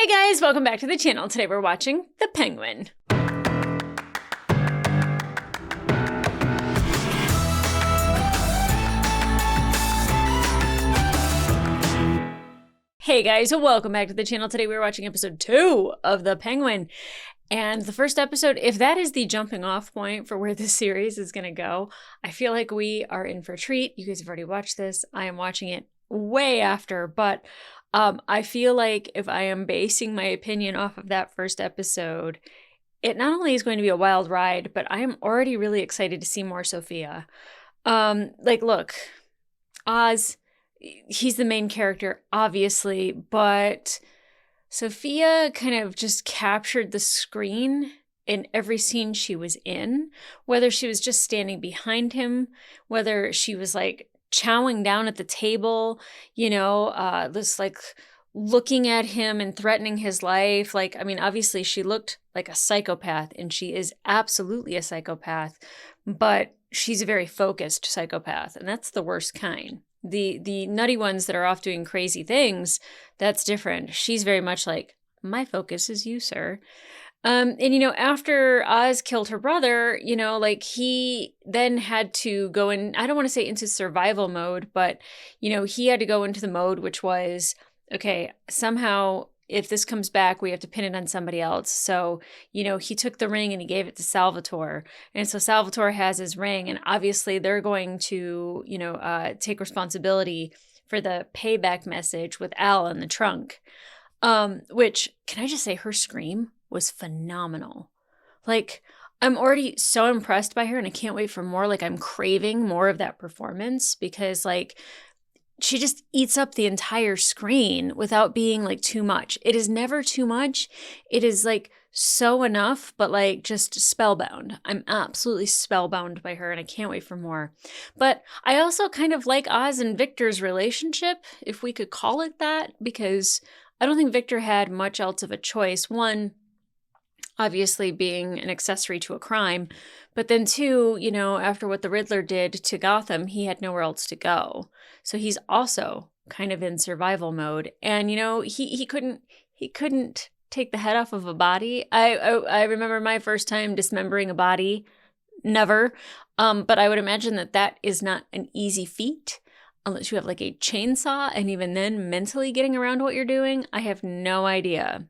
Hey guys, welcome back to the channel. Today we're watching The Penguin. Hey guys, welcome back to the channel. Today we're watching episode 2 of The Penguin. And the first episode, if that is the jumping off point for where this series is going to go, I feel like we are in for a treat. You guys have already watched this. I am watching it way after, but I feel like if I am basing my opinion off of that first episode, it not only is going to be a wild ride, but I am already really excited to see more Sophia. Look, Oz, he's the main character, obviously, but Sophia kind of just captured the screen in every scene she was in, whether she was just standing behind him, whether she was like chowing down at the table, just like looking at him and threatening his life. Like, I mean, obviously she looked like a psychopath, and she is absolutely a psychopath, but she's a very focused psychopath, and that's the worst kind. The nutty ones that are off doing crazy things, that's different. She's very much like, my focus is you, sir. After Oz killed her brother, he then had to go in, I don't want to say into survival mode, but, he had to go into the mode, which was, okay, somehow if this comes back, we have to pin it on somebody else. So, he took the ring and he gave it to Salvatore. And so Salvatore has his ring, and obviously they're going to, take responsibility for the payback message with Al in the trunk. Which, can I just say, her scream was phenomenal. Like, I'm already so impressed by her, and I can't wait for more. Like, I'm craving more of that performance because, like, she just eats up the entire screen without being like too much. It is never too much. It is like so enough, but like just spellbound. I'm absolutely spellbound by her, and I can't wait for more. But I also kind of like Oz and Victor's relationship, if we could call it that, because I don't think Victor had much else of a choice. One, obviously being an accessory to a crime, but then two, after what the Riddler did to Gotham, he had nowhere else to go. So he's also kind of in survival mode. And, he couldn't take the head off of a body. I remember my first time dismembering a body. Never. But I would imagine that is not an easy feat unless you have like a chainsaw, and even then mentally getting around what you're doing. I have no idea.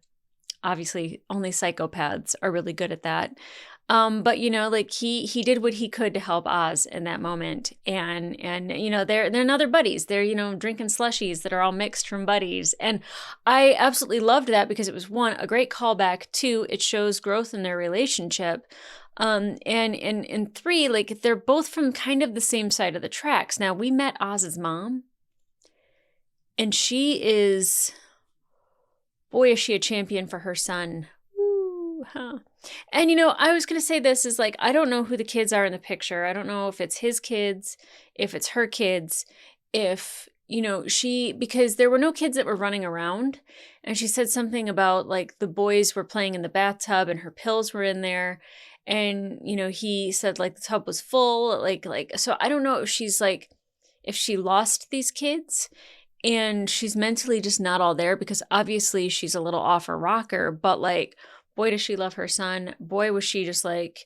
Obviously, only psychopaths are really good at that. But he did what he could to help Oz in that moment, and they're another buddies. They're drinking slushies that are all mixed from buddies, and I absolutely loved that because it was, one, a great callback. Two, it shows growth in their relationship. And three, like, they're both from kind of the same side of the tracks. Now, we met Oz's mom, and she is, boy, is she a champion for her son. Ooh, huh. And, I was going to say this is like, I don't know who the kids are in the picture. I don't know if it's his kids, if it's her kids, if, because there were no kids that were running around. And she said something about like the boys were playing in the bathtub and her pills were in there. And, he said like the tub was full, so I don't know if she's like, if she lost these kids and she's mentally just not all there, because obviously she's a little off her rocker, but like, boy, does she love her son. Boy, was she just like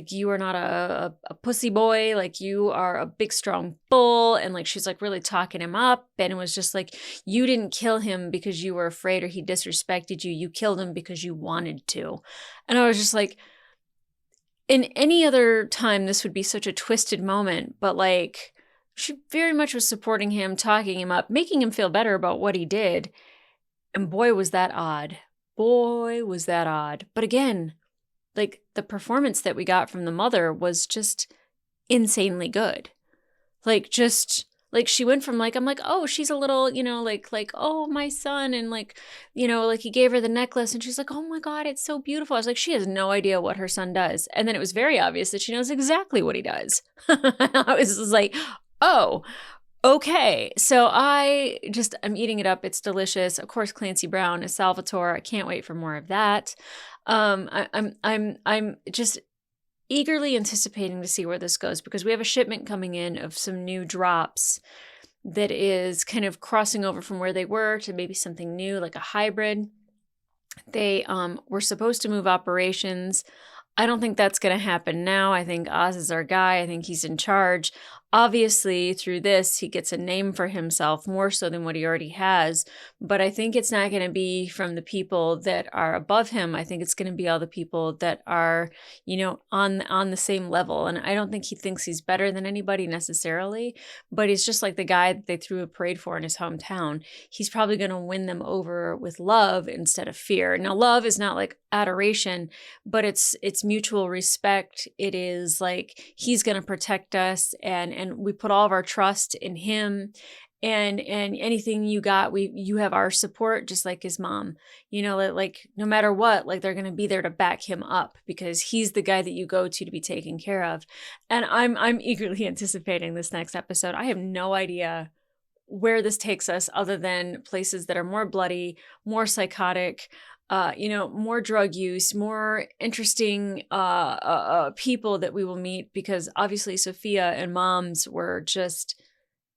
you are not a pussy boy, like you are a big, strong bull. And like, she's like really talking him up, and it was just like, you didn't kill him because you were afraid or he disrespected you. You killed him because you wanted to. And I was just like, in any other time, this would be such a twisted moment, but like, she very much was supporting him, talking him up, making him feel better about what he did. And boy, was that odd. Boy, was that odd. But again, like, the performance that we got from the mother was just insanely good. Like, just like, she went from like, I'm like, oh, she's a little, oh, my son. And like, like, he gave her the necklace and she's like, oh my God, it's so beautiful. I was like, she has no idea what her son does. And then it was very obvious that she knows exactly what he does. I was just like, oh, okay. So I'm eating it up. It's delicious. Of course, Clancy Brown is Salvatore. I can't wait for more of that. I'm just eagerly anticipating to see where this goes, because we have a shipment coming in of some new drops that is kind of crossing over from where they were to maybe something new, like a hybrid. They were supposed to move operations. I don't think that's going to happen now. I think Oz is our guy. I think he's in charge. Obviously, through this, he gets a name for himself more so than what he already has. But I think it's not going to be from the people that are above him. I think it's going to be all the people that are, on the same level. And I don't think he thinks he's better than anybody necessarily, but he's just like the guy that they threw a parade for in his hometown. He's probably going to win them over with love instead of fear. Now, love is not like adoration, but it's mutual respect. It is like he's going to protect us, and we put all of our trust in him, and anything you got, you have our support, just like his mom. Like no matter what, like they're going to be there to back him up because he's the guy that you go to be taken care of. And I'm eagerly anticipating this next episode. I have no idea where this takes us other than places that are more bloody, more psychotic, more drug use, more interesting people that we will meet, because obviously Sophia and Moms were just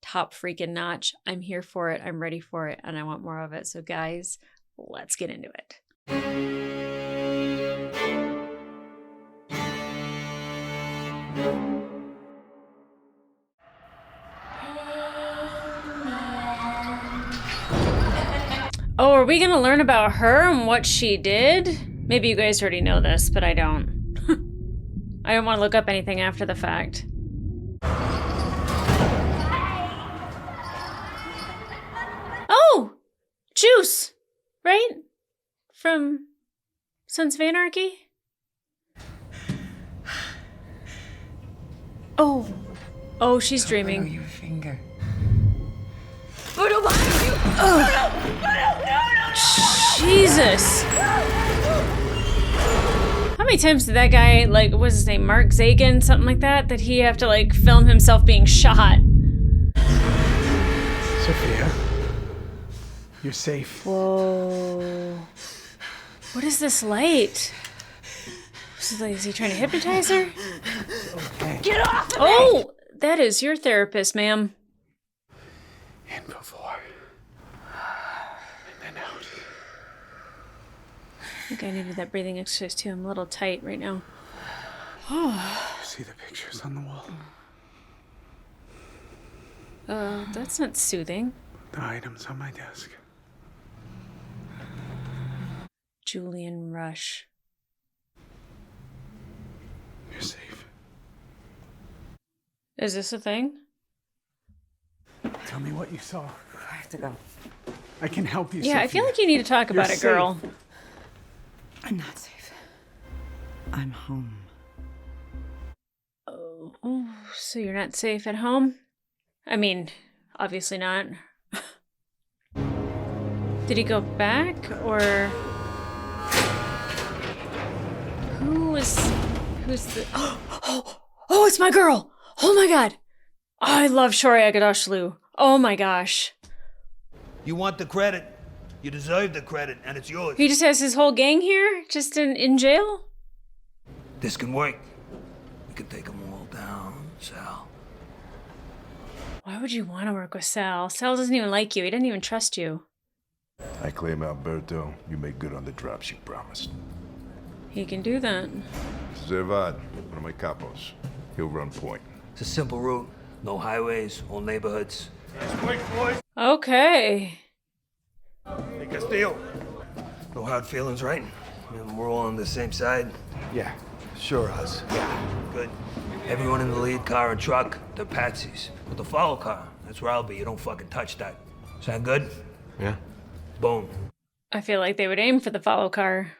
top freaking notch. I'm here for it. I'm ready for it. And I want more of it. So guys, let's get into it. Oh, are we going to learn about her and what she did? Maybe you guys already know this, but I don't. I don't want to look up anything after the fact. Oh! Juice! Right? From Sons of Anarchy? Oh. Oh, she's dreaming. Your finger. Jesus. How many times did that guy, like, what's his name, Mark Zagan, something like that, did he have to, like, film himself being shot? Sophia, you're safe. Whoa. What is this light? Is he trying to hypnotize her? Okay. Get off of me! Oh, that is your therapist, ma'am. In before. And then out. I think I needed that breathing exercise too. I'm a little tight right now. You see the pictures on the wall? That's not soothing. The items on my desk. Julian Rush. You're safe. Is this a thing? Tell me what you saw. I have to go. I can help you, Yeah, Sophia. I feel like you need to talk about You're it, girl. safe. I'm not safe. I'm home. Oh, so you're not safe at home? I mean, obviously not. Did he go back, or who's the? Oh, it's my girl! Oh my god! I love Shori Agadashlu. Oh my gosh. You want the credit. You deserve the credit, and it's yours. He just has his whole gang here, just in jail? This can work. We can take them all down, Sal. Why would you want to work with Sal? Sal doesn't even like you. He doesn't even trust you. I claim Alberto. You make good on the drops you promised. He can do that. Zervad, one of my capos. He'll run point. It's a simple route. No highways, all neighborhoods. Okay. Hey, Castillo. No hard feelings, right? I mean, we're all on the same side. Yeah, sure, Oz. Good. Everyone in the lead car and truck, they're patsies. But the follow car, that's where I'll be. You don't fucking touch that. Sound good? Yeah. Boom. I feel like they would aim for the follow car.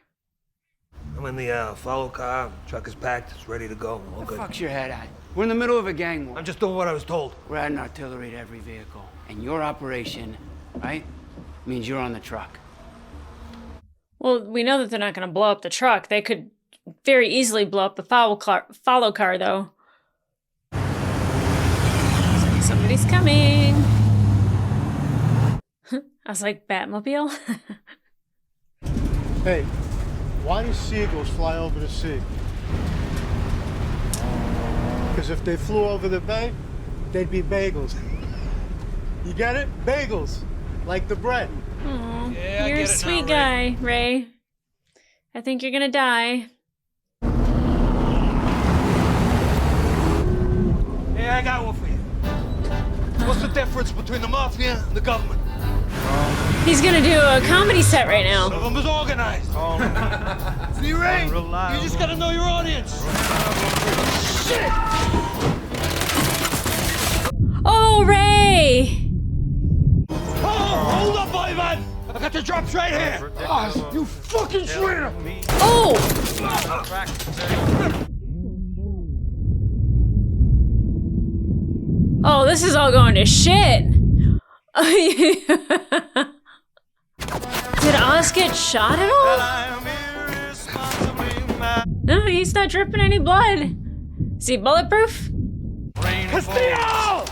I'm in the follow car. Truck is packed. It's ready to go. All What the good. fuck's your head at? We're in the middle of a gang war. I'm just doing what I was told. We're adding artillery to every vehicle. And your operation, right, means you're on the truck. Well, we know that they're not going to blow up the truck. They could very easily blow up the follow car, though. Somebody's coming. I was like, Batmobile? Hey, why do seagulls fly over the sea? Because if they flew over the bay, they'd be bagels. You get it? Bagels. Like the bread. Aw, Yeah, I you're a get it sweet now, guy, Ray. I think you're gonna die. Hey, I got one for you. What's the difference between the mafia and the government? He's gonna do a comedy set right now. One of them is organized. See, Ray, you just gotta know your audience. Shit! Oh, Ray! Oh, hold up, Ivan! I got the drops right here. Oh, you fucking traitor! Oh! Oh, this is all going to shit. Did Oz get shot at all? No, he's not dripping any blood. Is he bulletproof? Castillo!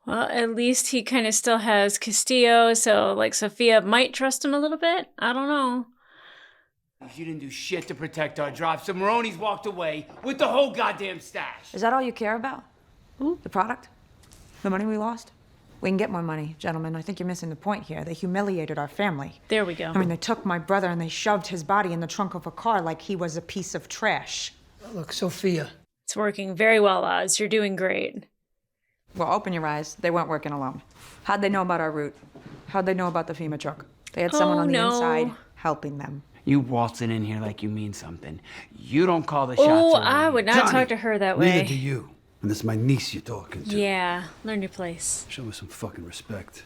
Well, at least he kind of still has Castillo, so like Sophia might trust him a little bit. I don't know. You didn't do shit to protect our drops. The Maronis walked away with the whole goddamn stash. Is that all you care about? The product? The money we lost? We can get more money, gentlemen. I think you're missing the point here. They humiliated our family. There we go. I mean, they took my brother and they shoved his body in the trunk of a car like he was a piece of trash. Look, Sophia. It's working very well, Oz. You're doing great. Well, open your eyes. They weren't working alone. How'd they know about our route? How'd they know about the FEMA truck? They had someone on the inside helping them. You waltzing in here like you mean something. You don't call the shots Oh, around I here. would not Johnny, talk to her that Neither do way. you. And this is my niece you're talking to. Yeah, learn your place. Show her some fucking respect.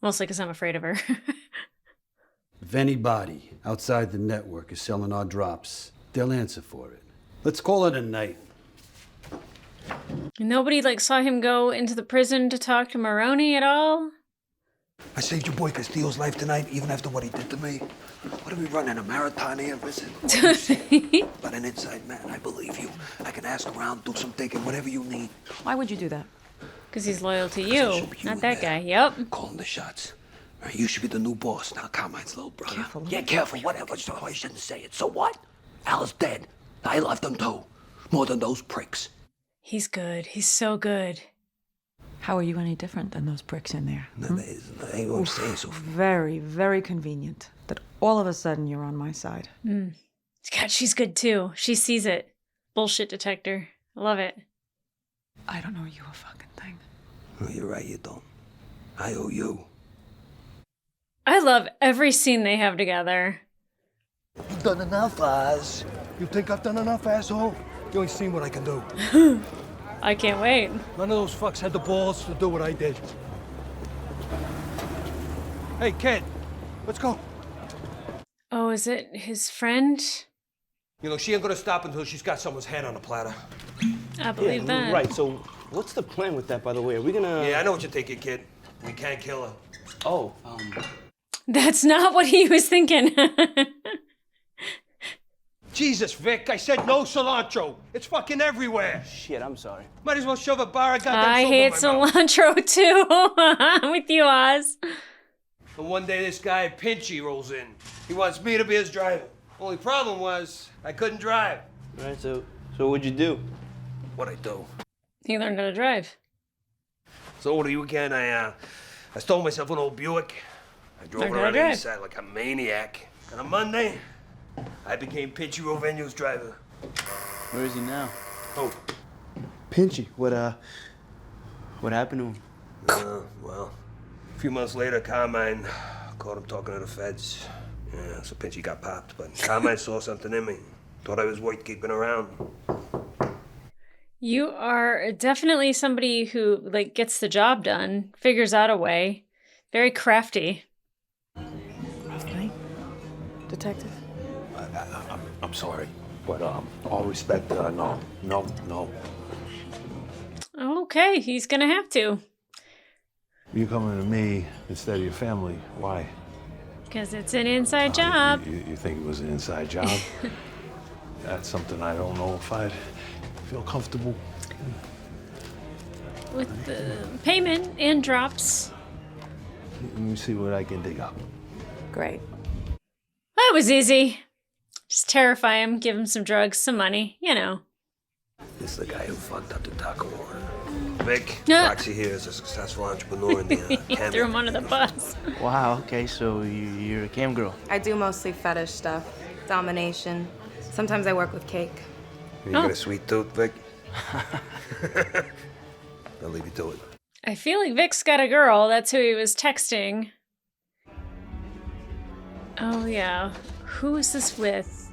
Mostly because I'm afraid of her. If anybody outside the network is selling our drops, they'll answer for it. Let's call it a night. Nobody like saw him go into the prison to talk to Maroney at all? I saved your boy Castillo's life tonight, even after what he did to me. What are we running, a marathon here? Listen, but an inside man, I believe you. I can ask around, do some thinking, whatever you need. Why would you do that? Because he's loyal to It you, should be you not in that there. guy. Yep. Calling the shots. Right, you should be the new boss. Now, Carmine's little brother. Careful. Yeah, careful, whatever. So I shouldn't say it. So what? Al is dead. I loved him too. More than those pricks. He's good. He's so good. How are you any different than those pricks in there? No, that ain't what I'm saying, Sophie. Very, very convenient that all of a sudden you're on my side. God, she's good too. She sees it. Bullshit detector. I love it. I don't owe you a fucking thing. Oh, you're right, you don't. I owe you. I love every scene they have together. You've done enough, Oz. You think I've done enough, asshole? You ain't seen what I can do. I can't wait. None of those fucks had the balls to do what I did. Hey, kid, let's go. Oh, is it his friend? You know, she ain't gonna stop until she's got someone's head on a platter. I believe that. Right, so what's the plan with that, by the way? Are we gonna... Yeah, I know what you're thinking, kid. We can't kill her. Oh, That's not what he was thinking. Jesus, Vic, I said no cilantro. It's fucking everywhere. shit, I'm sorry. Might as well shove a bar of goddamn I soap hate in my mouth. cilantro too. I'm with you, Oz. And one day this guy Pinchy rolls in. He wants me to be his driver. Only problem was I couldn't drive. All right, so what'd you do? What'd I do? He learned how to drive. So over the weekend, I stole myself an old Buick. I drove Learned how to around the drive. east side like a maniac. And on Monday, I became Pinchy Rovenu's driver. Where is he now? Oh, Pinchy. What happened to him? well, a few months later, Carmine caught him talking to the feds. Yeah, so Pinchy got popped, but Carmine saw something in me. Thought I was worth keeping around. You are definitely somebody who like gets the job done, figures out a way. Very crafty. Right? Detective? I'm sorry, but all respect, no. Okay, he's gonna have to. You coming to me instead of your family? Why? Because it's an inside job. You think it was an inside job? That's something I don't know if I'd feel comfortable. With the payment and drops. Let me see what I can dig up. Great. That was easy. Just terrify him, give him some drugs, some money, you know. This is the guy who fucked up the taco order. Vic, Yeah. Roxy here is a successful entrepreneur in the He cam threw him under the bus. Wow, okay, so you're a cam girl. I do mostly fetish stuff, domination. Sometimes I work with cake. You got a sweet tooth, Vic? I'll leave you to it. I feel like Vic's got a girl. That's who he was texting. Oh, yeah. Who is this with?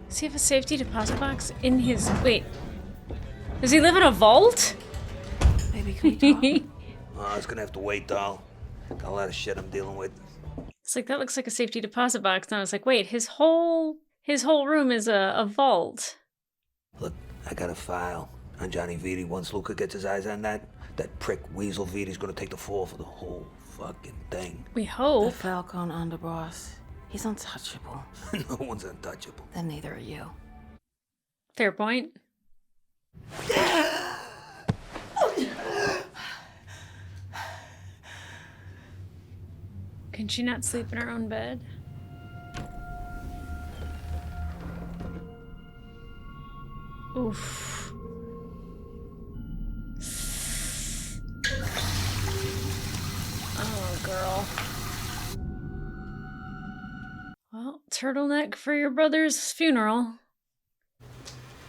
Does he have a safety deposit box in his... Wait. Does he live in a vault? Baby, can we talk? Oh, I was gonna have to wait, doll. Got a lot of shit I'm dealing with. It's like, that looks like a safety deposit box. And I was like, wait, his whole room is a vault. Look, I got a file on Johnny Vitti. Once Luca gets his eyes on that prick Weasel Vitti's gonna take the fall for the whole fucking thing. We The hope. Falcon underboss. He's untouchable. No one's untouchable. Then neither are you. Fair point. Can she not sleep in her own bed? Oof. Oh, girl. Well, turtleneck for your brother's funeral.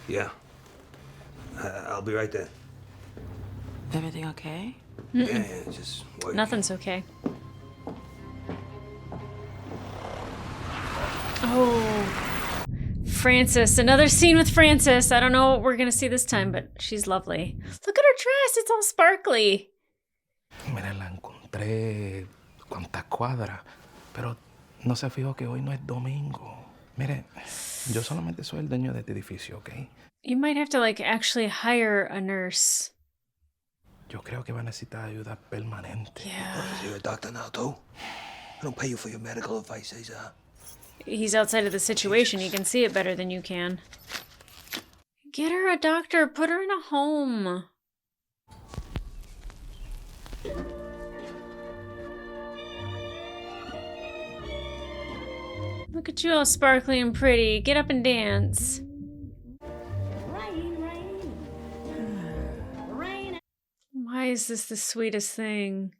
Yeah. I'll be right there. Everything okay? Yeah, just wait. Nothing's okay. Oh, Frances. Another scene with Frances. I don't know what we're going to see this time, but she's lovely. Look at her dress. It's all sparkly. Mira, la encontré cuantas cuadras, pero no se fijó que hoy no es domingo. Mire, yo solamente soy el dueño de este edificio, ¿ok? You might have to, like, actually hire a nurse. Yo creo que va a necesitar ayuda permanente. Yeah. You're a doctor now, too? I don't pay you for your medical advice, Cesar. He's outside of the situation. He can see it better than you can. Get her a doctor. Put her in a home. Look at you all sparkly and pretty. Get up and dance. Why is this the sweetest thing?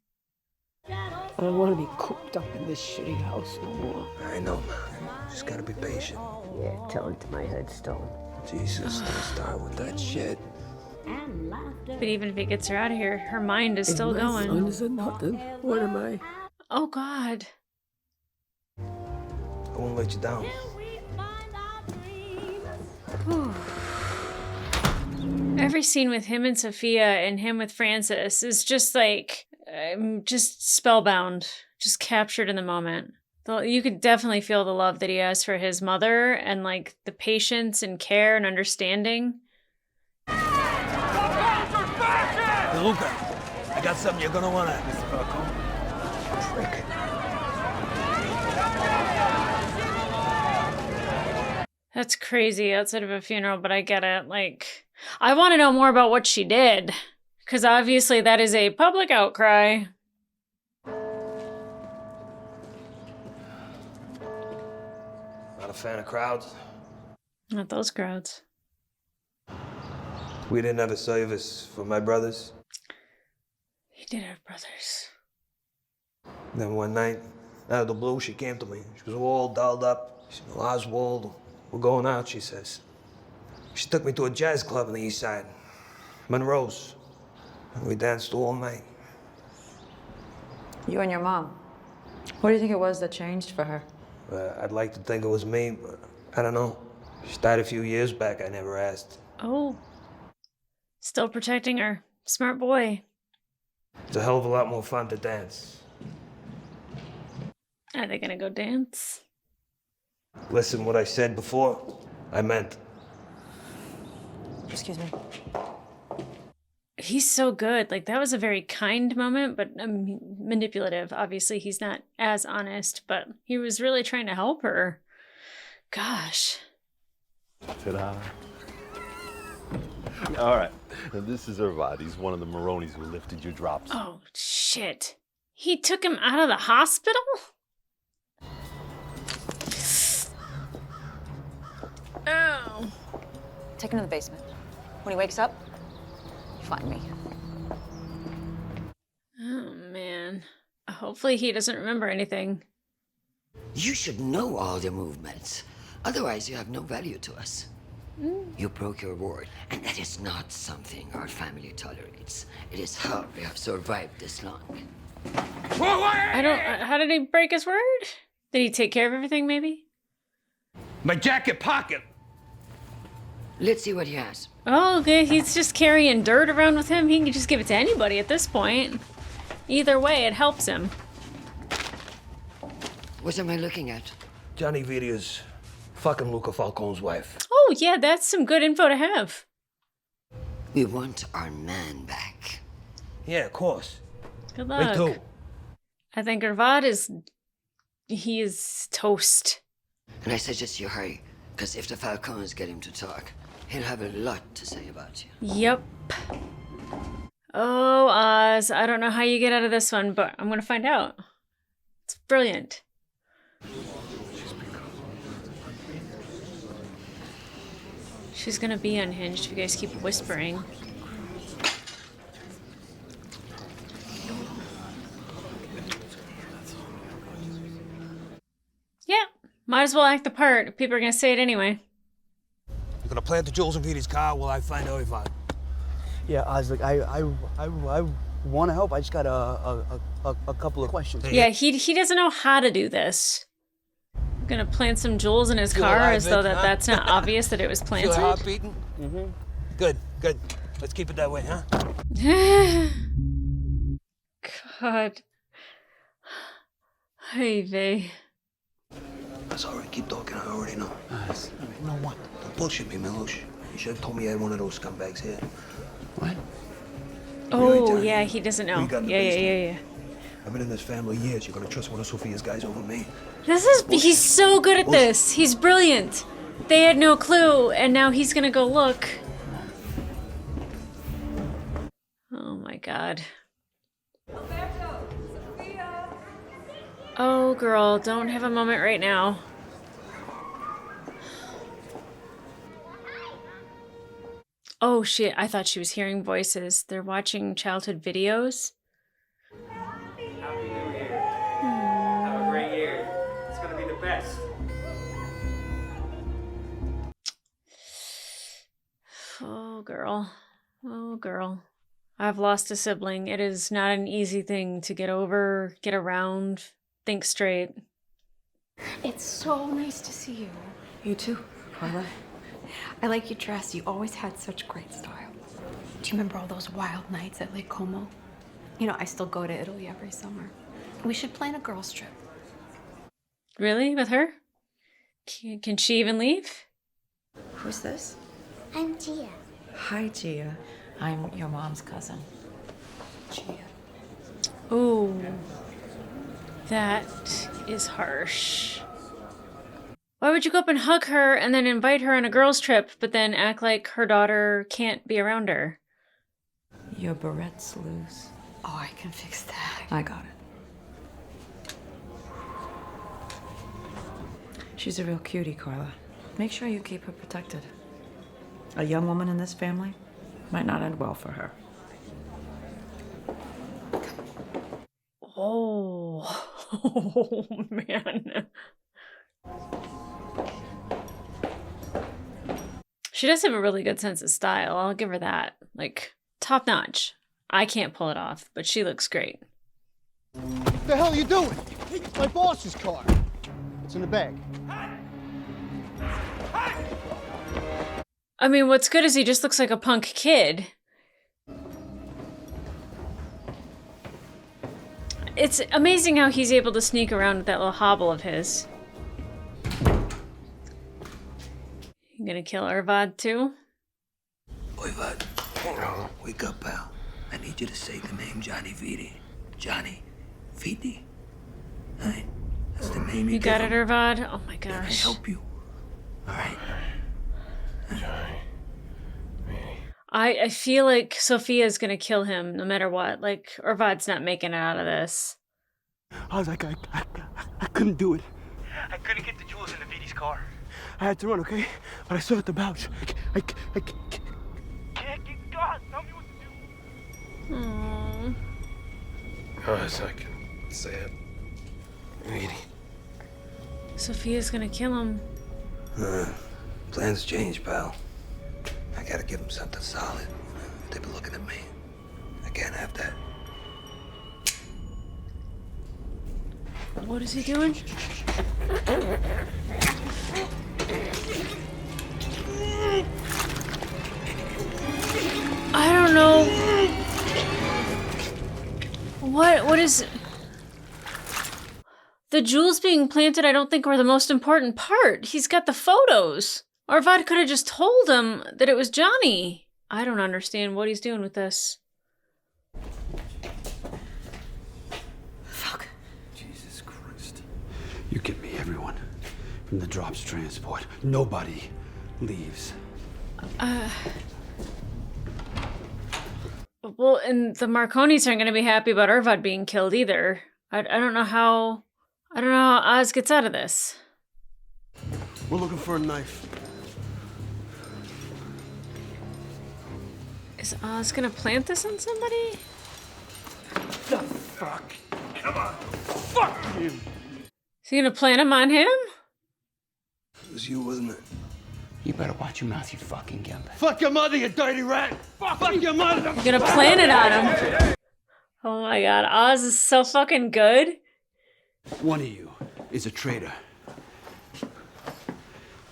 I don't want to be cooped up in this shitty house no more. I know, man. Just gotta be patient. Yeah, tell it to my headstone. Jesus, don't start with that shit. But even if he gets her out of here, her mind is still If my going. son is nothing, what am I? Oh, God. I won't let you down. Every scene with him and Sophia and him with Francis is just like, just spellbound, just captured in the moment. You could definitely feel the love that he has for his mother and like the patience and care and understanding. Hey, Luca, I got something you're gonna wanna. Mr. Falcone. Frick. That's crazy outside of a funeral, but I get it. Like, I want to know more about what she did, because obviously that is a public outcry. Not a fan of crowds. Not those crowds. We didn't have a service for my brothers. He did have brothers. Then one night, out of the blue, she came to me. She was all dolled up. She said, Oswald, we're going out, she says. She took me to a jazz club on the east side, Monroe's. And we danced all night. You and your mom. What do you think it was that changed for her? I'd like to think it was me, but I don't know. She died a few years back. I never asked. Oh. Still protecting her. Smart boy. It's a hell of a lot more fun to dance. Are they gonna go dance? Listen, what I said before, I meant. Excuse me. He's so good. Like, that was a very kind moment, but manipulative. Obviously, he's not as honest, but he was really trying to help her. Gosh. Ta-da. All right. And this is Irvad. He's one of the Maronis who lifted your drops. Oh, shit. He took him out of the hospital? Oh. Take him to the basement. When he wakes up, you find me. Hopefully he doesn't remember anything. You should know all the movements. Otherwise, you have no value to us. You broke your word, and that is not something our family tolerates. It is how we have survived this long. I don't... How did he break his word? Did he take care of everything, maybe? My jacket pocket. Let's see what he has. Oh, okay. He's just carrying dirt around with him. He can just give it to anybody at this point. Either way, it helps him. What am I looking at? Johnny Vita's fucking Luca Falcone's wife. Oh, yeah, that's some good info to have. We want our man back. Yeah, of course. Good luck. Me too. I think Irvad is... He is toast. And I suggest you hurry, because if the Falcones get him to talk, he'll have a lot to say about you. Yep. Oh, Oz, I don't know how you get out of this one, but I'm gonna find out. It's brilliant. She's gonna be unhinged if you guys keep whispering. Yeah, might as well act the part. People are gonna say it anyway. You're gonna plant the jewels in Vita's car while I find out if I... Yeah, Oz, look, I want to help. I just got a couple of questions. Yeah, he doesn't know how to do this. I'm gonna plant some jewels in his Feel car alive, as though Vic, huh? that's not obvious that it was Feel planted. your heart beating? Mm-hmm. Good, good. Let's keep it that way, huh? God. Hey, Vay. That's all right. Keep talking. I already know. No what? Don't bullshit me, Milos. You should have told me I had one of those scumbags here. What? Oh, yeah, he doesn't know. We got in the Yeah. basement. I've been in this family years. You're gonna trust one of Sophia's guys over me? He's so good at this. He's brilliant. They had no clue, and now he's gonna go look. Oh my God. Oh, girl, don't have a moment right now. Oh shit, I thought she was hearing voices. They're watching childhood videos. Happy New Year. Have a great year. It's gonna be the best. Oh, girl. Oh, girl. I've lost a sibling. It is not an easy thing to get over, get around, think straight. It's so nice to see you. You too, Carla. I like your dress. You always had such great style. Do you remember all those wild nights at Lake Como? You know, I still go to Italy every summer. We should plan a girls' trip. Really? With her? Can she even leave? Who's this? I'm Gia. Hi, Gia. I'm your mom's cousin. Gia. Ooh. That is harsh. Why would you go up and hug her and then invite her on a girls' trip, but then act like her daughter can't be around her? Your barrette's loose. Oh, I can fix that. I got it. She's a real cutie, Carla. Make sure you keep her protected. A young woman in this family might not end well for her. Oh, oh man. She does have a really good sense of style. I'll give her that. Like, top notch. I can't pull it off, but she looks great. What the hell are you doing? It's my boss's car. It's in the bag. I mean, what's good is he just looks like a punk kid. It's amazing how he's able to sneak around with that little hobble of his. You gonna kill Irvad too? Irvad, wake up, pal. I need you to say the name Johnny Viti. Johnny Viti. Right? That's the name You got it, Irvad? Oh my Can I gosh. help you? All right. I feel like Sophia's gonna kill him no matter what. Like, Irvad's not making it out of this. I was like, I couldn't do it. I couldn't get the jewels in the Viti's car. I had to run, okay? But I saw at the pouch. I God, tell me what to do. Aww. Guys, I can Say it. Reedy. Sophia's gonna kill him. Plans change, pal. I gotta give him something solid. They've been looking at me. I can't have that. What is he doing? I don't know. What is... The jewels being planted I don't think were the most important part. He's got the photos. Arvad could have just told him that it was Johnny. I don't understand what he's doing with this. Fuck. Jesus Christ. You get me, everyone. From the drops transport. Nobody leaves. Well, and the Marconis aren't going to be happy about Arvad being killed either. I don't know how... I don't know how Oz gets out of this. We're looking for a knife. Is Oz gonna plant this on somebody? The fuck? Come on. Fuck you. Is he gonna plant him on him? It was you, wasn't it? You better watch your mouth, you fucking gimp. Fuck your mother, you dirty rat. Fuck your mother. You're gonna plant it on him. Oh my god, Oz is so fucking good. One of you is a traitor.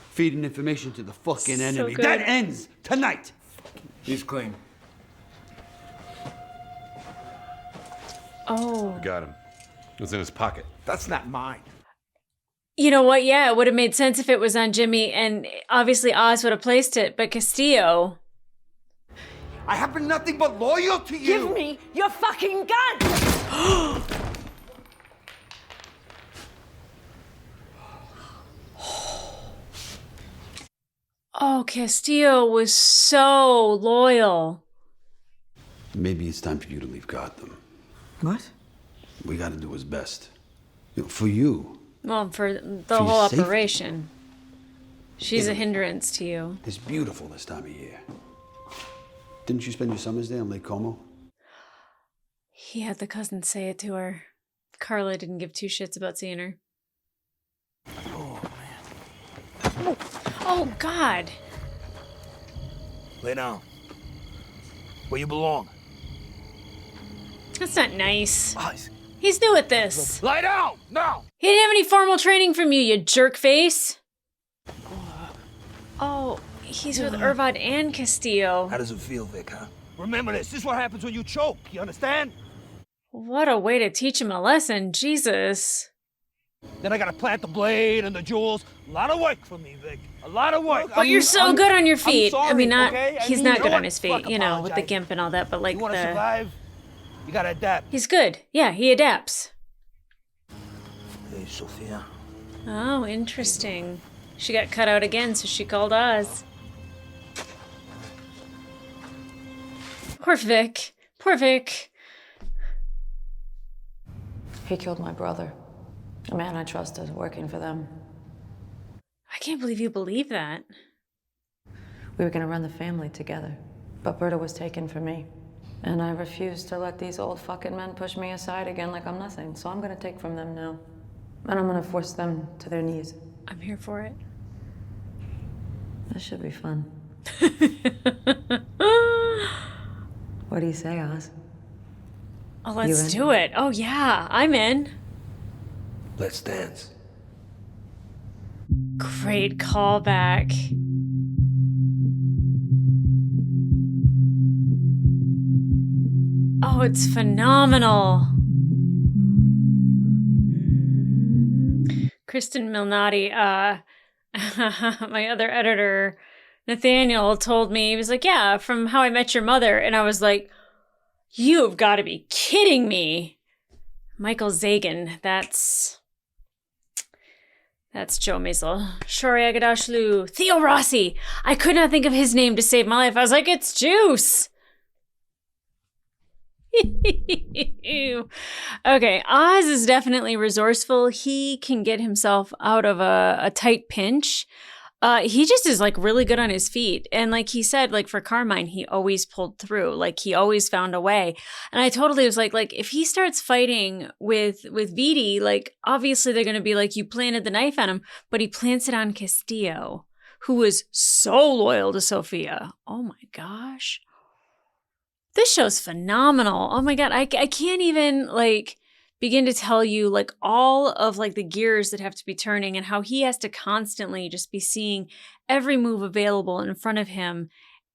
Feeding information to the fucking So enemy. good. That ends tonight. He's clean. Oh. Got him. It was in his pocket. That's not mine. You know what? Yeah, it would have made sense if it was on Jimmy, and obviously Oz would have placed it, but Castillo... I have been nothing but loyal to you. Give me your fucking gun! Oh, Castillo was so loyal. Maybe it's time for you to leave Gotham. What? We gotta do his best. For you. Well, for the For your whole safety. operation. She's a hindrance to you. It's beautiful this time of year. Didn't you spend your summers there on Lake Como? He had the cousin say it to her. Carla didn't give two shits about seeing her. Oh, God. Lay down. Where you belong. That's not nice. He's new at this. Lie down! Now! He didn't have any formal training from you, you jerk face. Oh, he's with Irvad and Castillo. How does it feel, Vic, huh? Remember this. This is what happens when you choke. You understand? What a way to teach him a lesson, Jesus. Then I gotta plant the blade and the jewels. A lot of work for me, Vic. A lot of work. But you're so good on your feet. I'm sorry, I mean, not okay? he's mean, not you good know on what? his feet, Fuck you know, with the apologize. gimp and all that, but like You wanna survive? You gotta adapt. He's good. Yeah, he adapts. Hey, Sophia. Oh, interesting. She got cut out again, so she called Oz. Poor Vic. Poor Vic. He killed my brother. A man I trusted working for them. I can't believe you believe that. We were gonna run the family together. But Berta was taken from me. And I refused to let these old fucking men push me aside again like I'm nothing. So I'm gonna take from them now. And I'm gonna force them to their knees. I'm here for it. This should be fun. What do you say, Oz? Oh, let's You in? do it. Oh, yeah, I'm in. Let's dance. Great callback. Oh, it's phenomenal. Kristen Milnati, my other editor, Nathaniel, told me, he was like, yeah, from How I Met Your Mother. And I was like, you've got to be kidding me. Michael Zagan, that's Joe Maisel. Shori Agadashlu. Theo Rossi. I could not think of his name to save my life. I was like, it's Juice. Okay, Oz is definitely resourceful. He can get himself out of a tight pinch. He just is like really good on his feet. And like he said, like for Carmine, he always pulled through. Like he always found a way. And I totally was like if he starts fighting with Vidi, like obviously they're going to be like, you planted the knife on him, but he plants it on Castillo, who was so loyal to Sophia. Oh my gosh. This show's phenomenal. Oh my God. I can't even like begin to tell you like all of like the gears that have to be turning and how he has to constantly just be seeing every move available in front of him.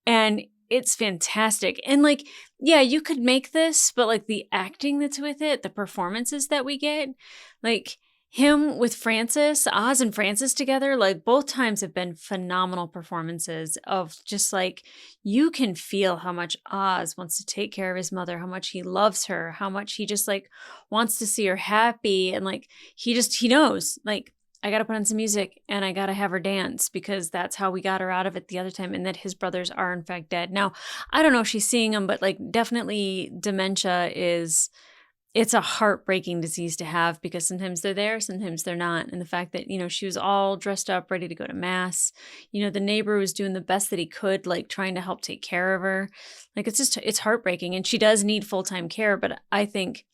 And it's fantastic. And like, yeah, you could make this, but like the acting that's with it, the performances that we get, like him with Francis, Oz and Francis together, like both times have been phenomenal performances of just like, you can feel how much Oz wants to take care of his mother, how much he loves her, how much he just like wants to see her happy. And like, he knows like, I got to put on some music and I got to have her dance because that's how we got her out of it the other time. And that his brothers are in fact dead. Now, I don't know if she's seeing them, but like definitely dementia it's a heartbreaking disease to have because sometimes they're there, sometimes they're not. And the fact that, she was all dressed up, ready to go to mass, the neighbor was doing the best that he could, like trying to help take care of her. Like, it's heartbreaking. And she does need full-time care. But I think,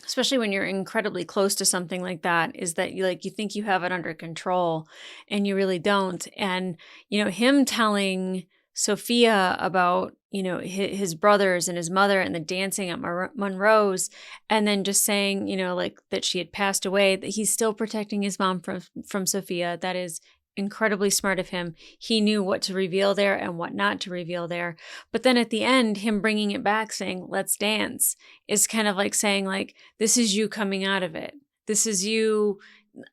especially when you're incredibly close to something like that, is that you think you have it under control and you really don't. And, him telling Sophia about, his brothers and his mother and the dancing at Monroe's, and then just saying, like that she had passed away, that he's still protecting his mom from Sophia. That is incredibly smart of him. He knew what to reveal there and what not to reveal there. But then at the end, him bringing it back saying, let's dance, is kind of like saying like, this is you coming out of it. This is you.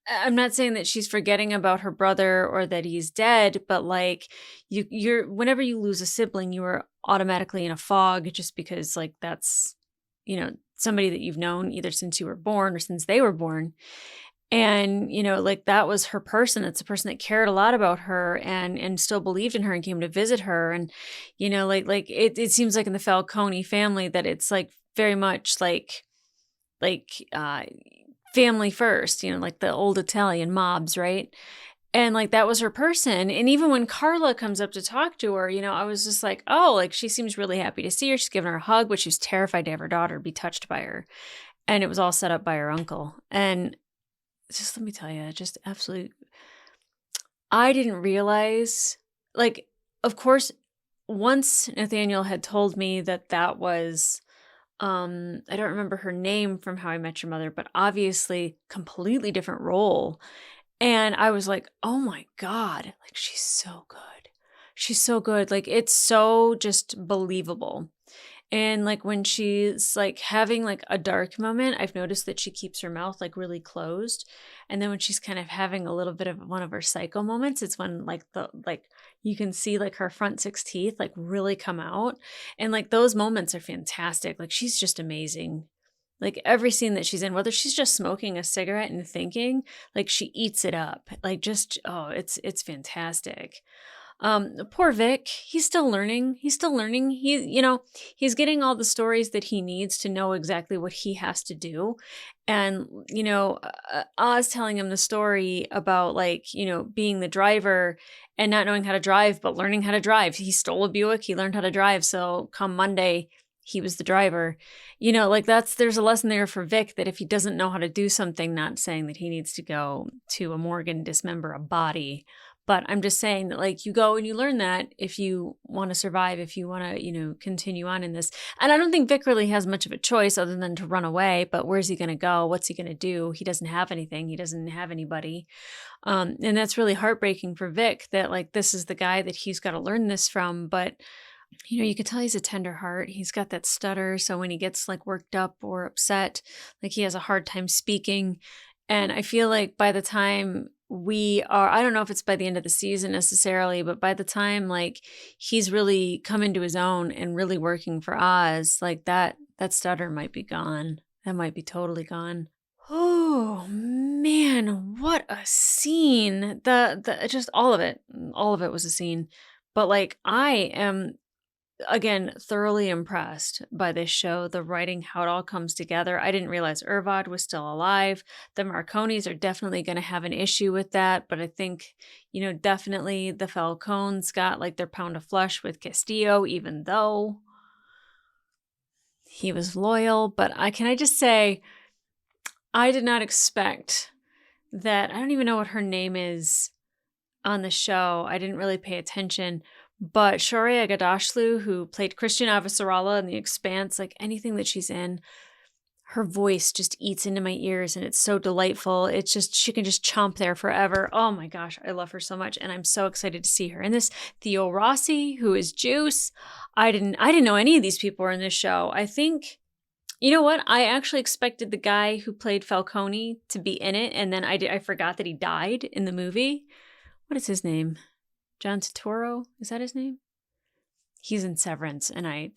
I'm not saying that she's forgetting about her brother or that he's dead, but like you're whenever you lose a sibling, you are automatically in a fog just because like that's, somebody that you've known either since you were born or since they were born. And, like that was her person. It's a person that cared a lot about her and still believed in her and came to visit her. And, like it seems like in the Falcone family that it's like very much like family first, like the old Italian mobs, right? And like that was her person. And even when Carla comes up to talk to her, I was just like, oh, like she seems really happy to see her. She's giving her a hug, but she was terrified to have her daughter be touched by her. And it was all set up by her uncle. And just let me tell you, just absolutely, I didn't realize, like, of course, once Nathaniel had told me that was, I don't remember her name from How I Met Your Mother, but obviously completely different role. And I was like, oh my God, like she's so good. She's so good. Like it's so just believable. And like when she's like having like a dark moment, I've noticed that she keeps her mouth like really closed. And then when she's kind of having a little bit of one of her psycho moments, it's when like you can see like her front six teeth like really come out. And like those moments are fantastic. Like she's just amazing. Like every scene that she's in, whether she's just smoking a cigarette and thinking, like she eats it up. Like just, oh, it's fantastic. Poor Vic, he's still learning. He's getting all the stories that he needs to know exactly what he has to do. And, Oz telling him the story about like, being the driver and not knowing how to drive, but learning how to drive. He stole a Buick. He learned how to drive. So come Monday, he was the driver. Like there's a lesson there for Vic that if he doesn't know how to do something, not saying that he needs to go to a morgue and dismember a body, but I'm just saying that like you go and you learn that if you want to survive, if you want to, continue on in this. And I don't think Vic really has much of a choice other than to run away, but where's he going to go? What's he going to do? He doesn't have anything. He doesn't have anybody. And that's really heartbreaking for Vic that like, this is the guy that he's got to learn this from. But you could tell he's a tender heart. He's got that stutter. So when he gets like worked up or upset, like he has a hard time speaking. And I feel like by the time I don't know if it's by the end of the season necessarily, but by the time like he's really come into his own and really working for Oz, like that stutter might be gone. That might be totally gone. Oh man, what a scene. The just all of it was a scene. But like I am again, thoroughly impressed by this show, the writing, how it all comes together. I didn't realize Irvad was still alive. The Marconis are definitely going to have an issue with that, but I think, definitely the Falcones got like their pound of flesh with Castillo, even though he was loyal. But can I just say, I did not expect that. I don't even know what her name is on the show. I didn't really pay attention. But Shoria Gadashlu, who played Christian Avasarala in The Expanse, like anything that she's in, her voice just eats into my ears and it's so delightful. It's just, she can just chomp there forever. Oh my gosh, I love her so much. And I'm so excited to see her in this. Theo Rossi, who is Juice. I didn't know any of these people were in this show. I think, you know what? I actually expected the guy who played Falcone to be in it. And then I forgot that he died in the movie. What is his name? John Turturro? Is that his name? He's in Severance. And I'm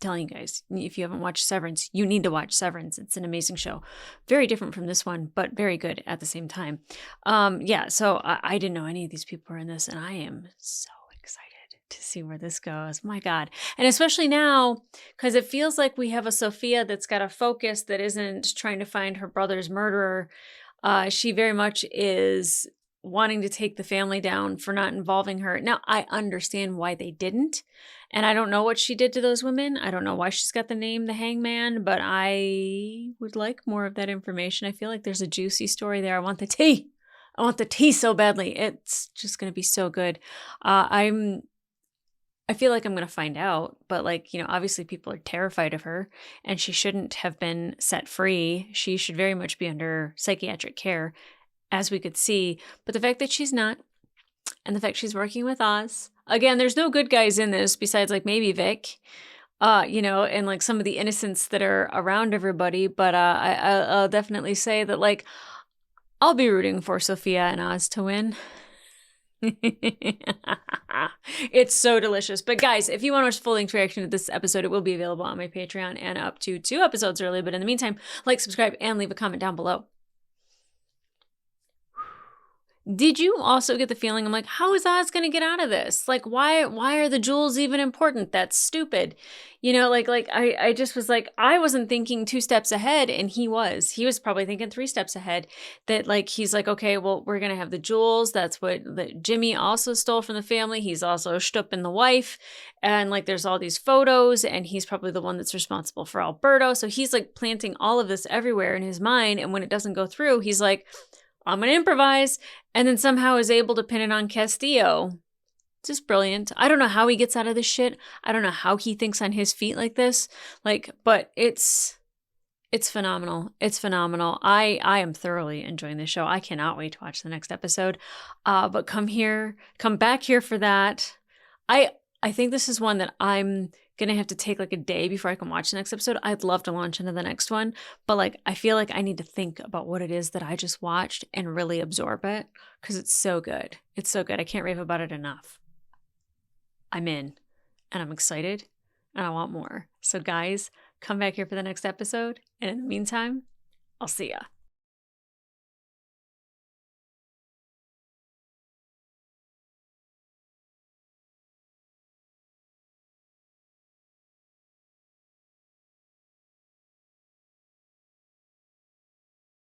telling you guys, if you haven't watched Severance, you need to watch Severance. It's an amazing show. Very different from this one, but very good at the same time. So I didn't know any of these people were in this, and I am so excited to see where this goes. My God. And especially now, because it feels like we have a Sophia that's got a focus that isn't trying to find her brother's murderer. She very much is wanting to take the family down for not involving her. Now, I understand why they didn't. And I don't know what she did to those women. I don't know why she's got the name The Hangman, but I would like more of that information. I feel like there's a juicy story there. I want the tea. I want the tea so badly. It's just going to be so good. I feel like I'm going to find out, but obviously people are terrified of her and she shouldn't have been set free. She should very much be under psychiatric care, as we could see. But the fact that she's not, and the fact she's working with Oz, again, there's no good guys in this besides maybe Vic, and some of the innocents that are around everybody. But I'll definitely say that I'll be rooting for Sophia and Oz to win. It's so delicious. But guys, if you want to watch full-length reaction to this episode, it will be available on my Patreon and up to 2 episodes early. But in the meantime, subscribe, and leave a comment down below. Did you also get the feeling, I'm like, how is Oz going to get out of this? Why are the jewels even important? That's stupid. I just was I wasn't thinking 2 steps ahead, and he was. He was probably thinking 3 steps ahead, that he's okay, well, we're going to have the jewels. That's what Jimmy also stole from the family. He's also stupping the wife, and there's all these photos, and he's probably the one that's responsible for Alberto. So he's planting all of this everywhere in his mind, and when it doesn't go through, he's I'm going to improvise, and then somehow is able to pin it on Castillo. Just brilliant. I don't know how he gets out of this shit. I don't know how he thinks on his feet like this. But it's phenomenal. It's phenomenal. I am thoroughly enjoying this show. I cannot wait to watch the next episode. But come back here for that. I think this is one that I'm gonna have to take a day before I can watch the next episode. I'd love to launch into the next one, but I feel like I need to think about what it is that I just watched and really absorb it, because it's so good. It's so good. I can't rave about it enough. I'm in, and I'm excited, and I want more. So guys, come back here for the next episode, and in the meantime, I'll see ya.